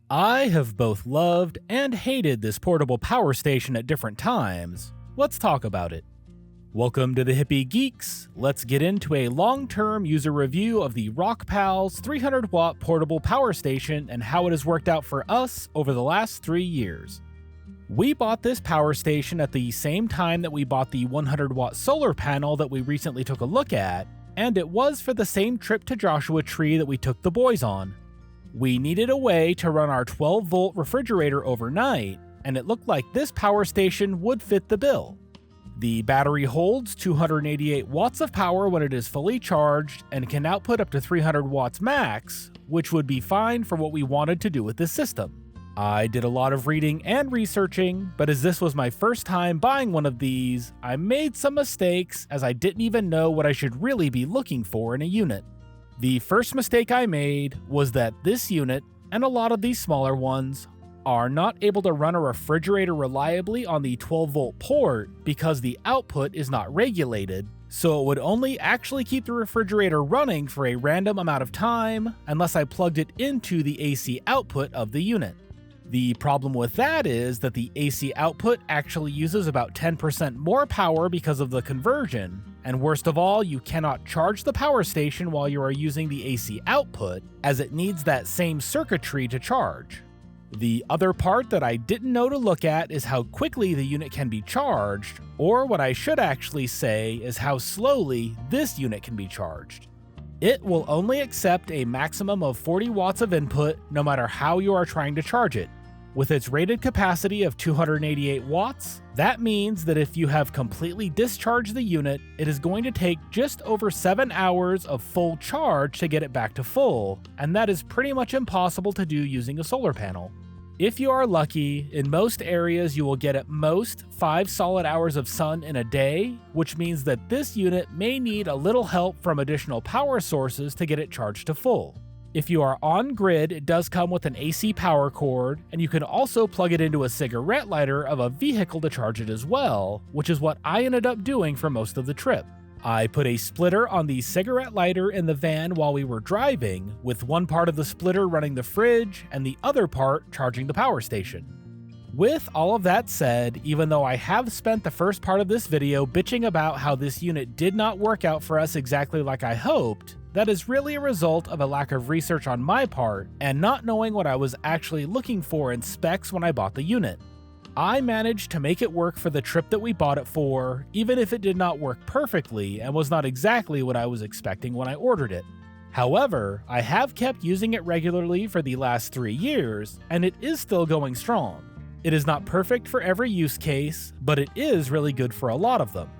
I have both loved and hated this portable power station at different times. Let's talk about it. Welcome to the Hippie Geeks. Let's get into a long-term user review of the Rockpals 300-watt portable power station and how it has worked out for us over the last 3 years. We bought this power station at the same time that we bought the 100-watt solar panel that we recently took a look at, and it was for the same trip to Joshua Tree that we took the boys on. We needed a way to run our 12-volt refrigerator overnight, and it looked like this power station would fit the bill. The battery holds 288 watts of power when it is fully charged and can output up to 300 watts max, which would be fine for what we wanted to do with this system. I did a lot of reading and researching, but as this was my first time buying one of these, I made some mistakes as I didn't even know what I should really be looking for in a unit. The first mistake I made was that this unit, and a lot of these smaller ones, are not able to run a refrigerator reliably on the 12-volt port because the output is not regulated, so it would only actually keep the refrigerator running for a random amount of time unless I plugged it into the AC output of the unit. The problem with that is that the AC output actually uses about 10% more power because of the conversion, and worst of all, you cannot charge the power station while you are using the AC output, as it needs that same circuitry to charge. The other part that I didn't know to look at is how quickly the unit can be charged, or what I should actually say is how slowly this unit can be charged. It will only accept a maximum of 40 watts of input no matter how you are trying to charge it. With its rated capacity of 288 watts, that means that if you have completely discharged the unit, it is going to take just over 7 hours of full charge to get it back to full, and that is pretty much impossible to do using a solar panel. If you are lucky, in most areas you will get at most 5 solid hours of sun in a day, which means that this unit may need a little help from additional power sources to get it charged to full. If you are on grid, it does come with an AC power cord, and you can also plug it into a cigarette lighter of a vehicle to charge it as well, which is what I ended up doing for most of the trip. I put a splitter on the cigarette lighter in the van while we were driving, with one part of the splitter running the fridge and the other part charging the power station. With all of that said, even though I have spent the first part of this video bitching about how this unit did not work out for us exactly like I hoped, that is really a result of a lack of research on my part and not knowing what I was actually looking for in specs when I bought the unit. I managed to make it work for the trip that we bought it for, even if it did not work perfectly and was not exactly what I was expecting when I ordered it. However, I have kept using it regularly for the last 3 years, and it is still going strong. It is not perfect for every use case, but it is really good for a lot of them.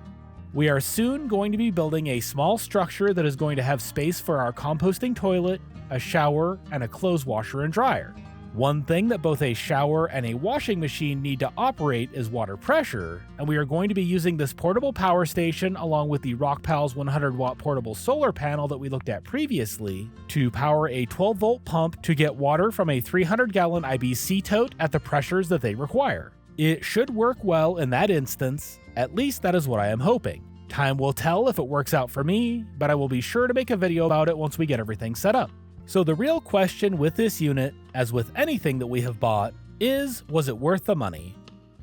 We are soon going to be building a small structure that is going to have space for our composting toilet, a shower, and a clothes washer and dryer. One thing that both a shower and a washing machine need to operate is water pressure, and we are going to be using this portable power station along with the Rockpals 100-watt portable solar panel that we looked at previously to power a 12-volt pump to get water from a 300-gallon IBC tote at the pressures that they require. It should work well in that instance, at least that is what I am hoping. Time will tell if it works out for me, but I will be sure to make a video about it once we get everything set up. So the real question with this unit, as with anything that we have bought, is, was it worth the money?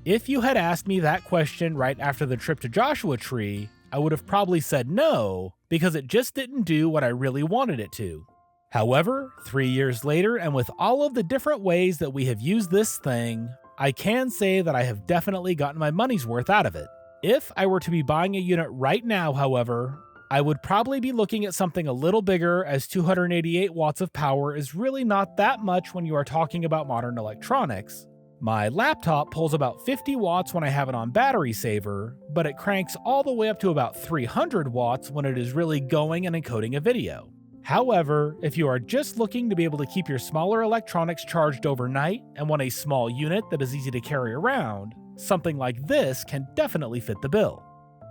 If you had asked me that question right after the trip to Joshua Tree, I would have probably said no, because it just didn't do what I really wanted it to. However, 3 years later, and with all of the different ways that we have used this thing, I can say that I have definitely gotten my money's worth out of it. If I were to be buying a unit right now, however, I would probably be looking at something a little bigger, as 288 watts of power is really not that much when you are talking about modern electronics. My laptop pulls about 50 watts when I have it on battery saver, but it cranks all the way up to about 300 watts when it is really going and encoding a video. However, if you are just looking to be able to keep your smaller electronics charged overnight and want a small unit that is easy to carry around, something like this can definitely fit the bill.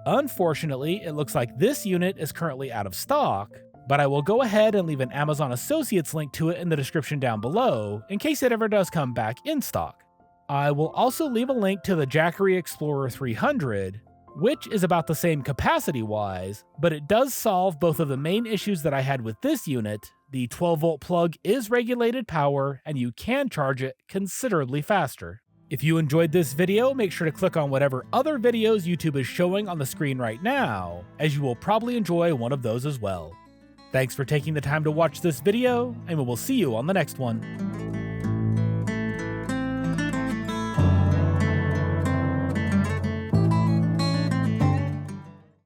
Unfortunately, it looks like this unit is currently out of stock, but I will go ahead and leave an Amazon Associates link to it in the description down below in case it ever does come back in stock. I will also leave a link to the Jackery Explorer 300, which is about the same capacity-wise, but it does solve both of the main issues that I had with this unit, The 12-volt plug is regulated power, and you can charge it considerably faster. If you enjoyed this video, make sure to click on whatever other videos YouTube is showing on the screen right now, as you will probably enjoy one of those as well. Thanks for taking the time to watch this video, and we will see you on the next one.